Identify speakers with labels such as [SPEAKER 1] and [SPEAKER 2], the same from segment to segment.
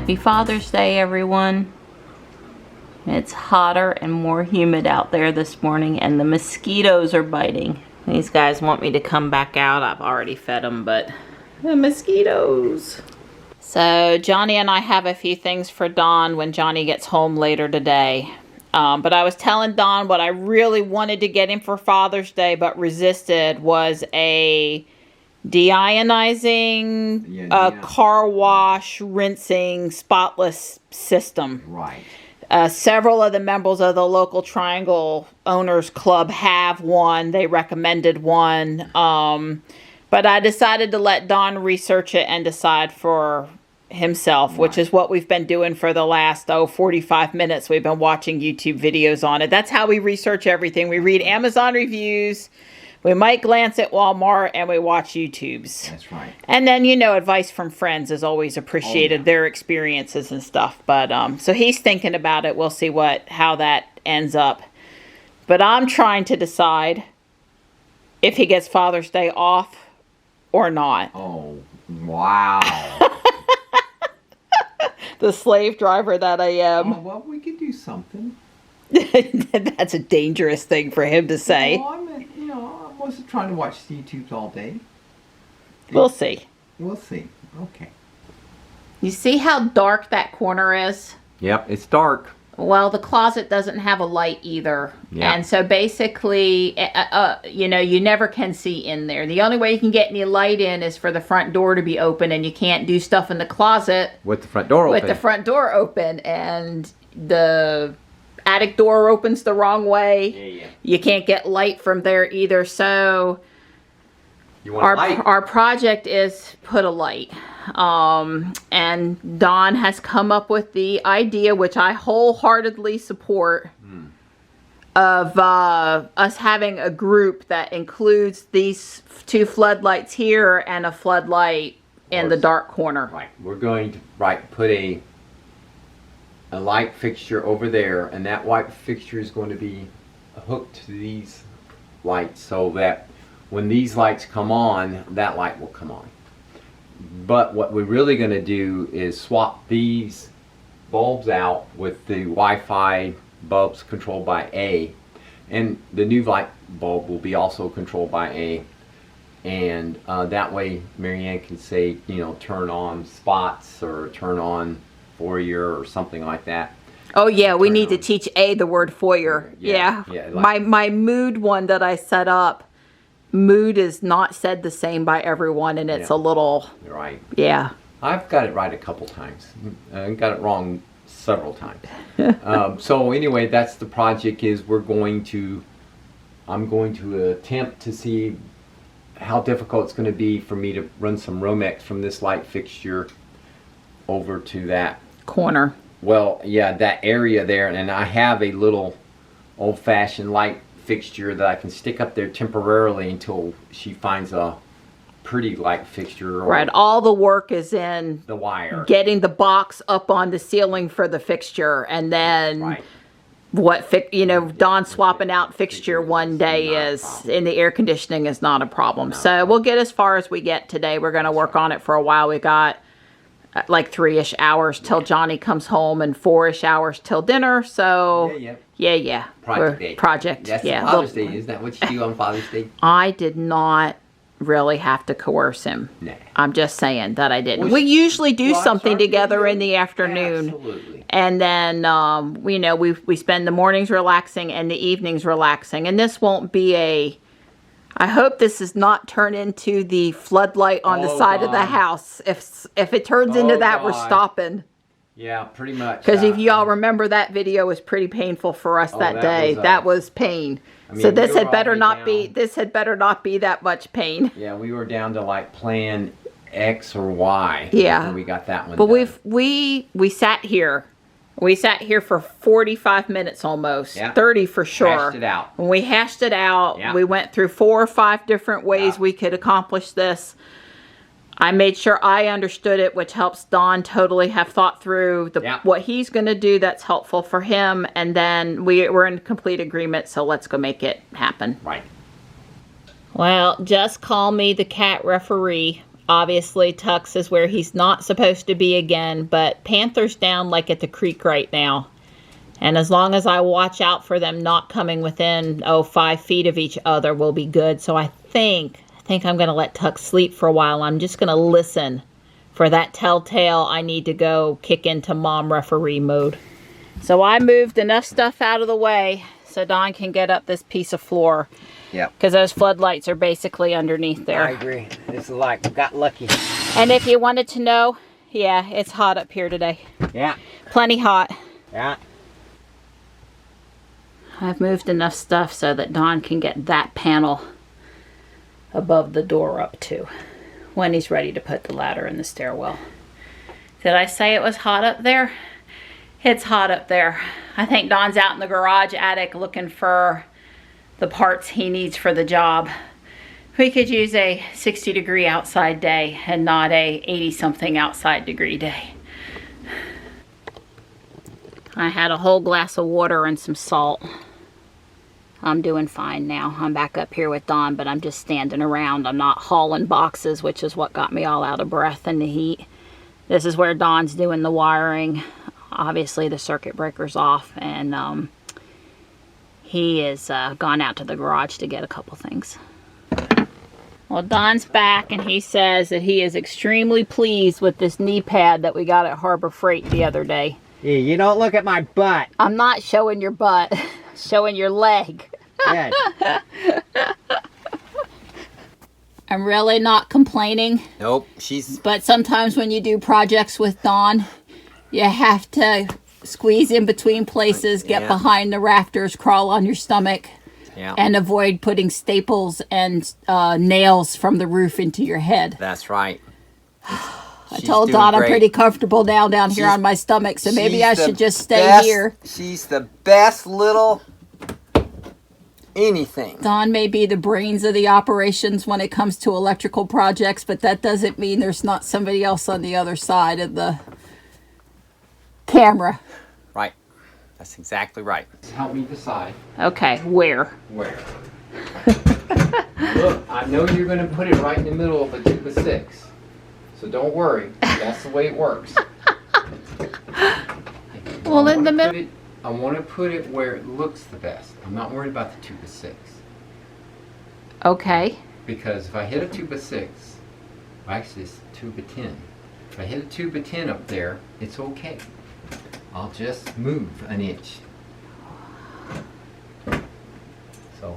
[SPEAKER 1] Happy Father's Day, everyone. It's hotter and more humid out there this morning, and the mosquitoes are biting. These guys want me to come back out. I've already fed them, but the mosquitoes. So Johnny and I have a few things for Dawn when Johnny gets home later today. But I was telling Dawn what I really wanted to get him for Father's Day but resisted was a deionizing, car wash, rinsing, spotless system.
[SPEAKER 2] Right.
[SPEAKER 1] Several of the members of the local Triangle Owners Club have one. They recommended one. But I decided to let Don research it and decide for himself, right, which is what we've been doing for the last 45 minutes. We've been watching YouTube videos on it. That's how we research everything. We read Amazon reviews, we might glance at Walmart, and we watch YouTubes.
[SPEAKER 2] That's right.
[SPEAKER 1] And then, you know, advice from friends is always appreciated, their experiences and stuff. But so he's thinking about it. We'll see how that ends up. But I'm trying to decide if he gets Father's Day off or not.
[SPEAKER 2] Oh, wow.
[SPEAKER 1] The slave driver that I am.
[SPEAKER 2] Oh, well, we could do something.
[SPEAKER 1] That's a dangerous thing for him to say.
[SPEAKER 2] Well, I mean, you know, I wasn't trying to watch YouTubes all day.
[SPEAKER 1] We'll see.
[SPEAKER 2] We'll see. Okay.
[SPEAKER 1] You see how dark that corner is?
[SPEAKER 2] Yep, it's dark.
[SPEAKER 1] Well, the closet doesn't have a light either.
[SPEAKER 2] Yeah.
[SPEAKER 1] And so basically, you know, you never can see in there. The only way you can get any light in is for the front door to be open, and you can't do stuff in the closet
[SPEAKER 2] with the front door open.
[SPEAKER 1] With the front door open, and the attic door opens the wrong way.
[SPEAKER 2] Yeah.
[SPEAKER 1] You can't get light from there either. So
[SPEAKER 2] you want light?
[SPEAKER 1] Our project is put a light. And Don has come up with the idea, which I wholeheartedly support, of us having a group that includes these two floodlights here and a floodlight in the dark corner.
[SPEAKER 2] Right. We're going to put a light fixture over there, and that white fixture is going to be hooked to these lights so that when these lights come on, that light will come on. But what we're really going to do is swap these bulbs out with the Wi-Fi bulbs controlled by A, and the new light bulb will be also controlled by A, and that way Marianne can say, you know, turn on spots or turn on foyer or something like that.
[SPEAKER 1] Oh yeah, we need to teach A the word foyer. Yeah.
[SPEAKER 2] Like
[SPEAKER 1] my mood one that I set up, mood is not said the same by everyone, and it's a little
[SPEAKER 2] right.
[SPEAKER 1] Yeah.
[SPEAKER 2] I've got it right a couple times. I got it wrong several times. So anyway, that's the project. Is I'm going to attempt to see how difficult it's going to be for me to run some Romex from this light fixture over to that
[SPEAKER 1] corner.
[SPEAKER 2] Well, yeah, that area there, and I have a little old-fashioned light fixture that I can stick up there temporarily until she finds a pretty light fixture.
[SPEAKER 1] Right, all the work is in
[SPEAKER 2] the wire,
[SPEAKER 1] getting the box up on the ceiling for the fixture, and then Don swapping out fixture one day is in the air conditioning is not a problem. So we'll get as far as we get today. We're going to work on it for a while. We got like 3-ish hours till Johnny comes home and 4-ish hours till dinner. So yeah. Project.
[SPEAKER 2] That's Father's Day. Isn't that what you do on Father's Day?
[SPEAKER 1] I did not really have to coerce him.
[SPEAKER 2] Nah.
[SPEAKER 1] I'm just saying that I didn't. We usually do something together in the afternoon.
[SPEAKER 2] Absolutely.
[SPEAKER 1] And then, you know, we spend the mornings relaxing and the evenings relaxing. And this won't be I hope this does not turn into the floodlight on the side of the house. If it turns into that, we're stopping.
[SPEAKER 2] Yeah, pretty much.
[SPEAKER 1] Because if y'all remember, that video was pretty painful for us that day. That was pain. I mean, so this had better not be. This had better not be that much pain.
[SPEAKER 2] Yeah, we were down to like plan X or Y.
[SPEAKER 1] Yeah.
[SPEAKER 2] When we got that one.
[SPEAKER 1] But
[SPEAKER 2] done.
[SPEAKER 1] we sat here. We sat here for 45 minutes almost. 30 for sure.
[SPEAKER 2] Hashed it out.
[SPEAKER 1] When we hashed it out, we went through 4 or 5 different ways we could accomplish this. I made sure I understood it, which helps Don totally have thought through what he's going to do that's helpful for him. And then we're in complete agreement, so let's go make it happen.
[SPEAKER 2] Right.
[SPEAKER 1] Well, just call me the cat referee. Obviously, Tux is where he's not supposed to be again, but Panther's down like at the creek right now. And as long as I watch out for them not coming within, 5 feet of each other, we'll be good. So I think I'm going to let Tux sleep for a while. I'm just going to listen for that telltale I need to go kick into mom referee mode. So I moved enough stuff out of the way so Don can get up this piece of floor.
[SPEAKER 3] Yep.
[SPEAKER 1] Because those floodlights are basically underneath there.
[SPEAKER 3] I agree. This is like, got lucky.
[SPEAKER 1] And if you wanted to know, yeah, it's hot up here today.
[SPEAKER 3] Yeah.
[SPEAKER 1] Plenty hot.
[SPEAKER 3] Yeah.
[SPEAKER 1] I've moved enough stuff so that Don can get that panel above the door up to when he's ready to put the ladder in the stairwell. Did I say it was hot up there? It's hot up there. I think Don's out in the garage attic looking for the parts he needs for the job. We could use a 60-degree outside day and not a 80-something outside degree day. I had a whole glass of water and some salt. I'm doing fine now. I'm back up here with Don, but I'm just standing around. I'm not hauling boxes, which is what got me all out of breath in the heat. This is where Don's doing the wiring. Obviously, the circuit breaker's off, and he has gone out to the garage to get a couple things. Well, Don's back, and he says that he is extremely pleased with this knee pad that we got at Harbor Freight the other day.
[SPEAKER 3] Yeah, you don't look at my butt.
[SPEAKER 1] I'm not showing your butt, showing your leg.
[SPEAKER 3] Good.
[SPEAKER 1] I'm really not complaining.
[SPEAKER 3] Nope, she's...
[SPEAKER 1] But sometimes when you do projects with Don, you have to squeeze in between places, get behind the rafters, crawl on your stomach, and avoid putting staples and nails from the roof into your head.
[SPEAKER 3] That's right.
[SPEAKER 1] I told Don I'm pretty comfortable now down here on my stomach, so maybe I should just stay here.
[SPEAKER 3] She's the best little anything.
[SPEAKER 1] Don may be the brains of the operations when it comes to electrical projects, but that doesn't mean there's not somebody else on the other side of the camera.
[SPEAKER 3] Right. That's exactly right.
[SPEAKER 2] Help me decide.
[SPEAKER 1] Okay, where?
[SPEAKER 2] Where? Look, I know you're going to put it right in the middle of a tube of 6. So don't worry. That's the way it works.
[SPEAKER 1] Well, in the middle.
[SPEAKER 2] I want to put it where it looks the best. I'm not worried about the tube of 6.
[SPEAKER 1] Okay.
[SPEAKER 2] Because if I hit a tube of 6, actually it's a tube of 10. If I hit a tube of 10 up there, it's okay. I'll just move an inch. So.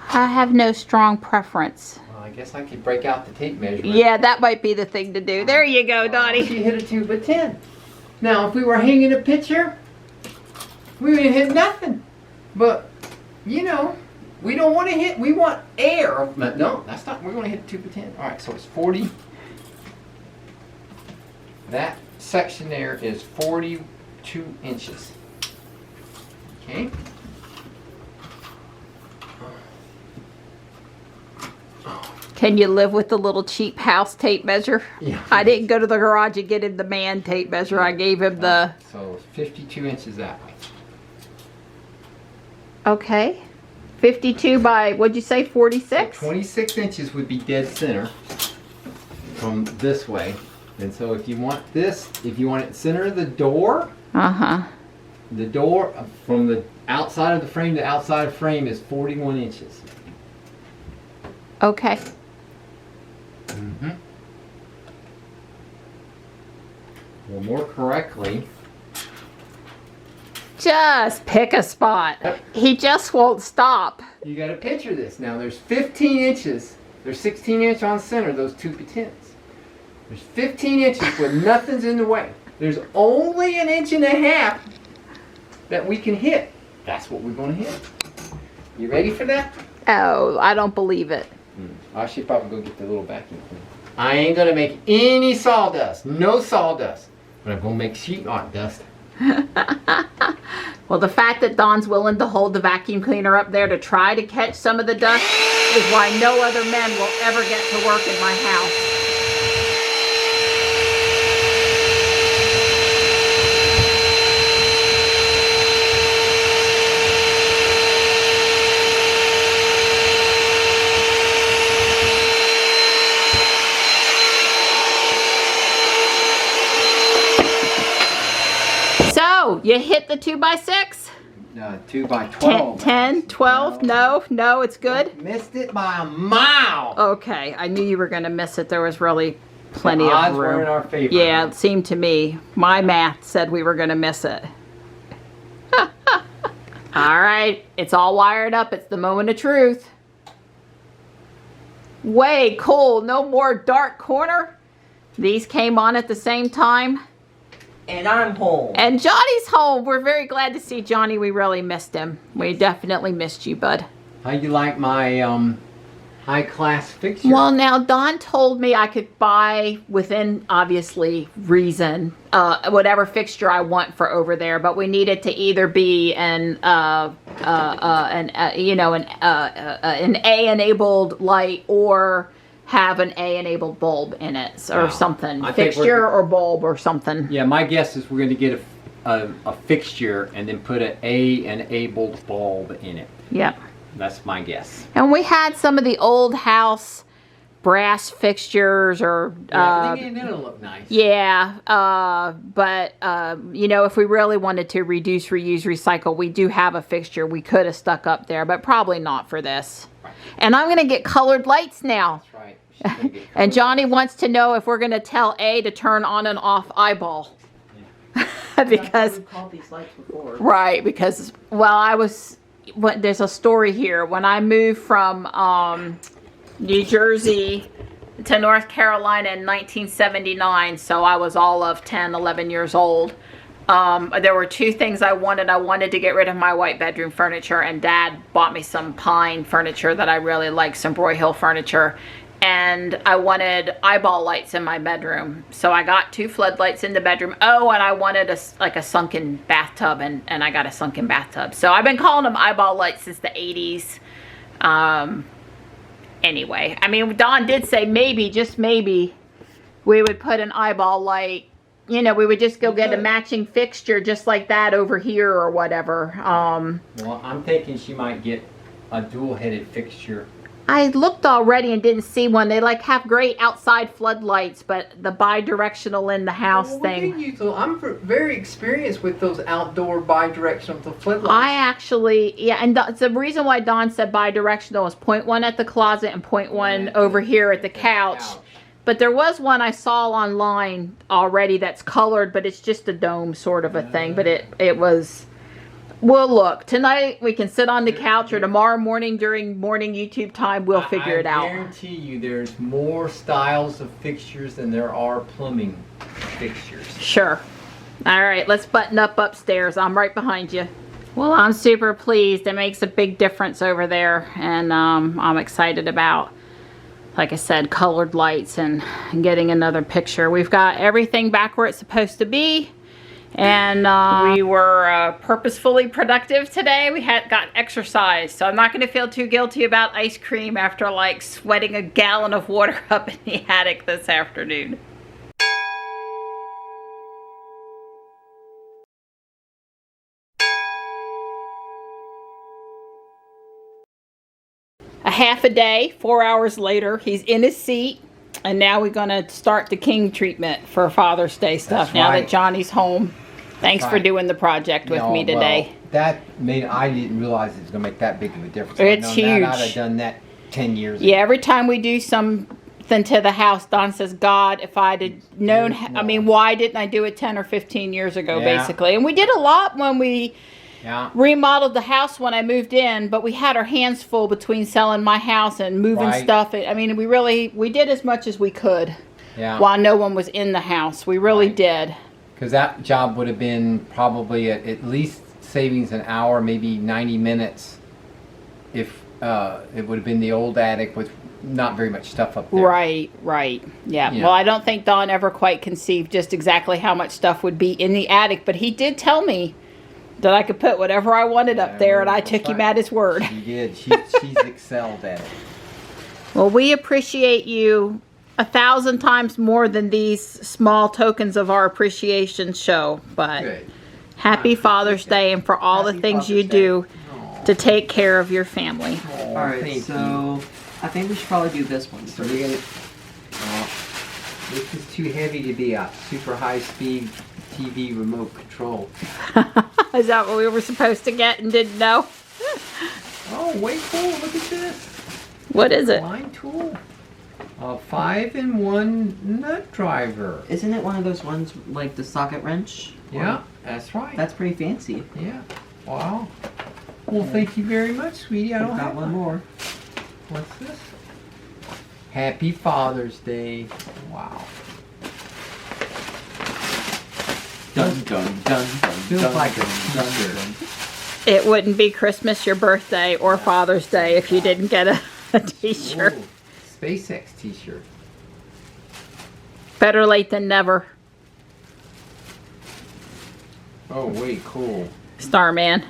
[SPEAKER 1] I have no strong preference.
[SPEAKER 2] Well, I guess I could break out the tape measure.
[SPEAKER 1] Yeah, that might be the thing to do. There you go, Donnie.
[SPEAKER 2] She hit a tube of 10. Now, if we were hanging a picture, we would hit nothing. But, you know, we don't want to hit, we want air. No, that's not, we're going to hit a tube of 10. All right, so it's 40. That section there is 42 inches. Okay.
[SPEAKER 1] Can you live with the little cheap house tape measure?
[SPEAKER 2] Yeah.
[SPEAKER 1] I didn't go to the garage and get him the man tape measure. I gave him the...
[SPEAKER 2] So 52 inches that way.
[SPEAKER 1] Okay. 52 by, what'd you say, 46?
[SPEAKER 2] So 26 inches would be dead center from this way. And so if you want this, if you want it center of the door, the door from the outside of the frame to outside of frame is 41 inches.
[SPEAKER 1] Okay.
[SPEAKER 2] Well, more correctly,
[SPEAKER 1] just pick a spot. He just won't stop.
[SPEAKER 2] you got to picture this. Now there's 15 inches. There's 16 inch on center, those two tens. There's 15 inches where nothing's in the way. There's only an inch and a half that we can hit. That's what we're going to hit. You ready for that?
[SPEAKER 1] Oh, I don't believe it.
[SPEAKER 2] I should probably go get the little vacuum cleaner. I ain't going to make any sawdust. No sawdust. But I'm going to make sheetrock dust.
[SPEAKER 1] Well, the fact that Don's willing to hold the vacuum cleaner up there to try to catch some of the dust is why no other men will ever get to work in my house. You hit the 2x6?
[SPEAKER 2] 2 by 12.
[SPEAKER 1] 10, 12? No, it's good.
[SPEAKER 2] Missed it by a mile.
[SPEAKER 1] Okay, I knew you were going to miss it. There was really plenty
[SPEAKER 2] The
[SPEAKER 1] of
[SPEAKER 2] odds
[SPEAKER 1] room.
[SPEAKER 2] were in our favor.
[SPEAKER 1] Yeah, it seemed to me. My math said we were going to miss it. All right, it's all wired up. It's the moment of truth. Way cool. No more dark corner. These came on at the same time.
[SPEAKER 4] And I'm home.
[SPEAKER 1] And Johnny's home. We're very glad to see Johnny. We really missed him. We definitely missed you, bud.
[SPEAKER 2] How you like my high-class fixture?
[SPEAKER 1] Well, now Don told me I could buy within, obviously, reason, whatever fixture I want for over there. But we needed to either be an A-enabled light or have an A-enabled bulb in it or something. Fixture or bulb or something.
[SPEAKER 2] Yeah, my guess is we're going to get a fixture and then put an A-enabled bulb in it.
[SPEAKER 1] Yep.
[SPEAKER 2] That's my guess.
[SPEAKER 1] And we had some of the old house brass fixtures or...
[SPEAKER 2] it'll look nice.
[SPEAKER 1] Yeah, but, you know, if we really wanted to reduce, reuse, recycle, we do have a fixture we could have stuck up there, but probably not for this.
[SPEAKER 2] Right.
[SPEAKER 1] And I'm going to get colored lights now.
[SPEAKER 2] That's right. She's gonna get
[SPEAKER 1] And Johnny wants to know if we're going to tell A to turn on and off eyeball.
[SPEAKER 2] Yeah.
[SPEAKER 1] Because...
[SPEAKER 4] We've called these lights before.
[SPEAKER 1] Right, because, well, there's a story here. When I moved from New Jersey to North Carolina in 1979, so I was all of 10, 11 years old, there were two things I wanted. I wanted to get rid of my white bedroom furniture, and Dad bought me some pine furniture that I really like, some Broy Hill furniture. And I wanted eyeball lights in my bedroom. So I got 2 floodlights in the bedroom. Oh, and I wanted a sunken bathtub, and I got a sunken bathtub. So I've been calling them eyeball lights since the 80s. Anyway, I mean, Don did say maybe, just maybe, we would put an eyeball light. You know, we would just go get a matching fixture just like that over here or whatever.
[SPEAKER 2] Well, I'm thinking she might get a dual-headed fixture.
[SPEAKER 1] I looked already and didn't see one. They like have great outside floodlights, but the bi-directional in the house thing.
[SPEAKER 5] I'm very experienced with those outdoor bi-directional floodlights.
[SPEAKER 1] I actually, yeah, and the reason why Don said bi-directional is point one at the closet and point one over here at the couch. But there was one I saw online already that's colored, but it's just a dome sort of a thing. But it was... Well, look, tonight we can sit on the couch, or tomorrow morning during morning YouTube time, we'll figure it out.
[SPEAKER 2] I guarantee you there's more styles of fixtures than there are plumbing fixtures.
[SPEAKER 1] Sure. All right, let's button up upstairs. I'm right behind you. Well, I'm super pleased. It makes a big difference over there, and I'm excited about, like I said, colored lights and getting another picture. We've got everything back where it's supposed to be. And we were purposefully productive today. We got exercise, so I'm not going to feel too guilty about ice cream after like sweating a gallon of water up in the attic this afternoon. A half a day, 4 hours later, he's in his seat. And now we're going to start the king treatment for Father's Day stuff.
[SPEAKER 2] That's
[SPEAKER 1] now
[SPEAKER 2] right.
[SPEAKER 1] that Johnny's home. Thanks for doing the project with me today.
[SPEAKER 2] Well, I didn't realize it was going to make that big of a difference.
[SPEAKER 1] It's huge.
[SPEAKER 2] I'd have done that 10 years ago.
[SPEAKER 1] Yeah, every time we do something to the house, Don says, God, if I'd have known, I mean, why didn't I do it 10 or 15 years ago, basically? And we did a lot when we remodeled the house when I moved in, but we had our hands full between selling my house and moving stuff. I mean, we did as much as we could while no one was in the house. We really did.
[SPEAKER 2] Because that job would have been probably at least savings an hour, maybe 90 minutes, if it would have been the old attic with not very much stuff up there.
[SPEAKER 1] Right. Yeah. Well, I don't think Don ever quite conceived just exactly how much stuff would be in the attic, but he did tell me that I could put whatever I wanted up there, and I took him at his word.
[SPEAKER 2] She did. She's excelled at it.
[SPEAKER 1] Well, we appreciate you 1,000 times more than these small tokens of our appreciation show. But happy Father's Day, and for all the things you do to take care of your family.
[SPEAKER 4] All right, so I think we should probably do this one.
[SPEAKER 2] So we're gonna. This is too heavy to be a super high speed TV remote control.
[SPEAKER 1] Is that what we were supposed to get and didn't know?
[SPEAKER 2] Oh, way cool. Look at this.
[SPEAKER 1] What is it?
[SPEAKER 2] Line tool. A 5-in-1 nut driver.
[SPEAKER 4] Isn't it one of those ones like the socket wrench?
[SPEAKER 2] Yeah, that's right.
[SPEAKER 4] That's pretty fancy.
[SPEAKER 2] Yeah. Wow. Well, thank you very much, sweetie. I don't
[SPEAKER 4] We've got
[SPEAKER 2] have
[SPEAKER 4] one more.
[SPEAKER 2] What's this? Happy Father's Day. Wow. Dun dun dun dun.
[SPEAKER 5] Feels
[SPEAKER 2] dun,
[SPEAKER 5] like
[SPEAKER 2] dun,
[SPEAKER 5] a
[SPEAKER 2] dun,
[SPEAKER 5] t-shirt.
[SPEAKER 2] dun.
[SPEAKER 1] It wouldn't be Christmas, your birthday, or Father's Day if you didn't get a t-shirt.
[SPEAKER 2] Ooh, SpaceX t-shirt.
[SPEAKER 1] Better late than never.
[SPEAKER 2] Oh, wait, cool.
[SPEAKER 1] Starman.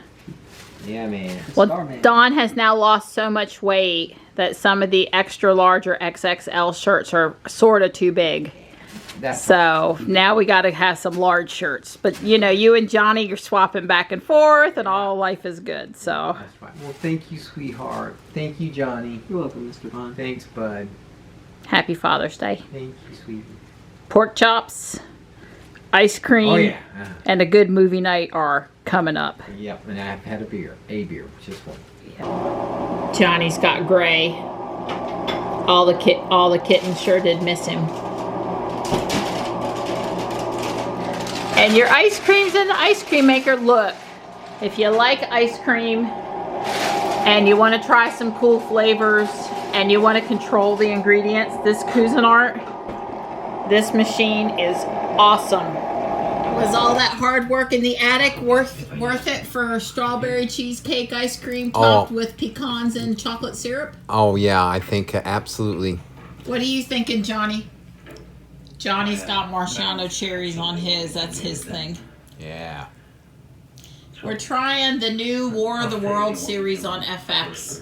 [SPEAKER 2] Yeah, man.
[SPEAKER 1] Well,
[SPEAKER 4] Starman.
[SPEAKER 1] Dawn has now lost so much weight that some of the extra large or XXL shirts are sort of too big.
[SPEAKER 2] That's
[SPEAKER 1] So now we got to have some large shirts. But you know, you and Johnny, you're swapping back and forth, and all life is good. So
[SPEAKER 2] That's right. Well, thank you, sweetheart. Thank you, Johnny.
[SPEAKER 4] You're welcome, Mr. Bond.
[SPEAKER 2] Thanks, bud.
[SPEAKER 1] happy Father's Day.
[SPEAKER 2] Thank you, sweetie.
[SPEAKER 1] Pork chops, ice cream,
[SPEAKER 2] Oh, yeah.
[SPEAKER 1] and a good movie night are coming up.
[SPEAKER 2] Yep, and I've had a beer, just one.
[SPEAKER 1] Johnny's got gray. All the kittens sure did miss him. And your ice cream's in the ice cream maker. Look, if you like ice cream and you want to try some cool flavors and you want to control the ingredients, this Cuisinart, this machine is awesome. Was all that hard work in the attic worth it for strawberry cheesecake ice cream topped with pecans and chocolate syrup?
[SPEAKER 3] Oh, yeah, I think absolutely.
[SPEAKER 1] What are you thinking, Johnny? Johnny's got Marciano cherries on his. That's his thing.
[SPEAKER 3] Yeah.
[SPEAKER 1] We're trying the new War of the World series on FX.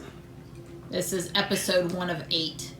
[SPEAKER 1] This is episode 1 of 8.